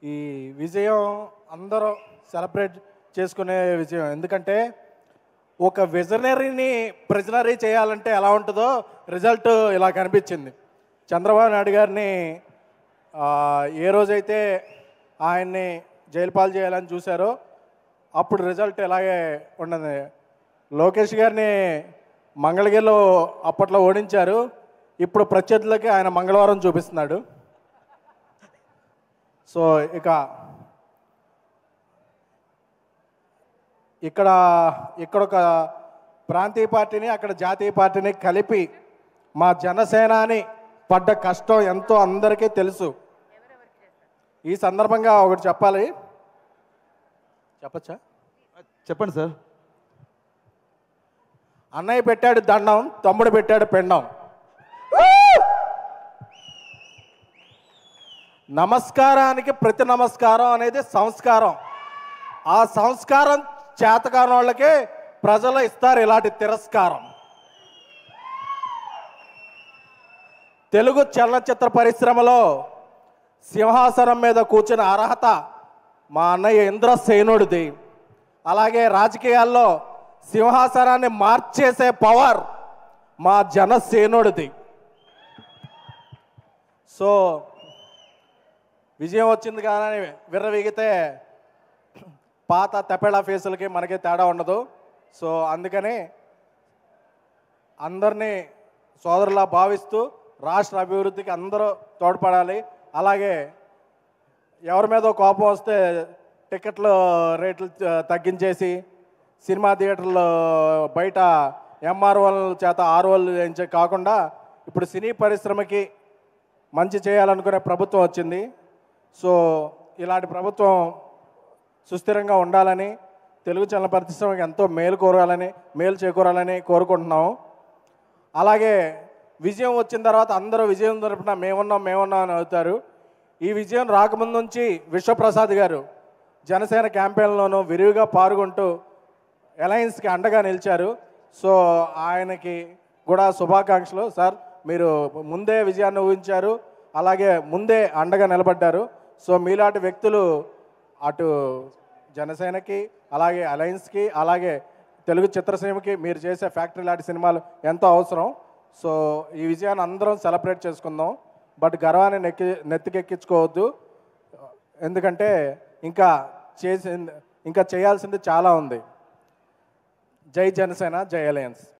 ఈ విజయం అందరూ సెలబ్రేట్ చేసుకునే విజయం. ఎందుకంటే ఒక విజనరీని ప్రిజనరీ చేయాలంటే ఎలా ఉంటుందో రిజల్ట్ ఇలా కనిపించింది. చంద్రబాబు నాయుడు గారిని ఏ రోజైతే ఆయన్ని జైలు పాలు చేయాలని చూశారో అప్పుడు రిజల్ట్ ఇలాగే ఉన్నది. లోకేష్ గారిని మంగళగిరిలో అప్పట్లో ఓడించారు, ఇప్పుడు ప్రత్యర్థులకి ఆయన మంగళవారం చూపిస్తున్నాడు. సో ఇక్కడ ఒక ప్రాంతీయ పార్టీని అక్కడ జాతీయ పార్టీని కలిపి మా జనసేనాని పడ్డ కష్టం ఎంతో అందరికీ తెలుసు. ఈ సందర్భంగా ఒకటి చెప్పాలి. చెప్పచ్చా? చెప్పండి సార్. అన్నయ్య పెట్టాడు దండం, తమ్ముడు పెట్టాడు పెండం. నమస్కారానికి ప్రతి నమస్కారం అనేది సంస్కారం. ఆ సంస్కారం చేతకాని వాళ్ళకే ప్రజలు ఇస్తారు ఇలాంటి తిరస్కారం. తెలుగు చలనచిత్ర పరిశ్రమలో సింహాసనం మీద కూర్చున్న అర్హత మా అన్నయ్య ఇంద్రసేనుడిది. అలాగే రాజకీయాల్లో సింహాసనాన్ని మార్చేసే పవర్ మా జనసేనుడిది. సో విజయం వచ్చింది కానీ విర్రవీగితే పాత తపేళా ఫేసులకి మనకి తేడా ఉండదు. సో అందుకని అందరినీ సోదరులా భావిస్తూ రాష్ట్ర అభివృద్ధికి అందరూ తోడ్పడాలి. అలాగే ఎవరి మీద కోపం వస్తే టికెట్లు రేట్లు తగ్గించేసి సినిమా థియేటర్లు బయట ఎంఆర్ఓల చేత ఆర్ఓలు చేయించే కాకుండా ఇప్పుడు సినీ పరిశ్రమకి మంచి చేయాలనుకునే ప్రభుత్వం వచ్చింది. సో ఇలాంటి ప్రభుత్వం సుస్థిరంగా ఉండాలని, తెలుగు చలన పరిశ్రమకి ఎంతో మేలు చేకూరాలని కోరుకుంటున్నాము. అలాగే విజయం వచ్చిన తర్వాత అందరూ విజయం తరపున మేమున్నాం అని అవుతారు. ఈ విజయం రాకముందు నుంచి విశ్వప్రసాద్ గారు జనసేన క్యాంపెయిన్లోనూ విరివిగా పాల్గొంటూ అలయన్స్కి అండగా నిలిచారు. సో ఆయనకి కూడా శుభాకాంక్షలు. సార్, మీరు ముందే విజయాన్ని ఊహించారు, అలాగే ముందే అండగా నిలబడ్డారు. సో మీలాంటి వ్యక్తులు అటు జనసేనకి, అలాగే అలయన్స్కి, అలాగే తెలుగు చిత్రసీమకి మీరు చేసే ఫ్యాక్టరీ లాంటి సినిమాలు ఎంతో అవసరం. సో ఈ విజయాన్ని అందరం సెలబ్రేట్ చేసుకుందాం. బట్ గర్వాన్ని నెత్తికెక్కించుకోవద్దు. ఎందుకంటే ఇంకా చేయాల్సింది చాలా ఉంది. జై జనసేన, జై అలయన్స్.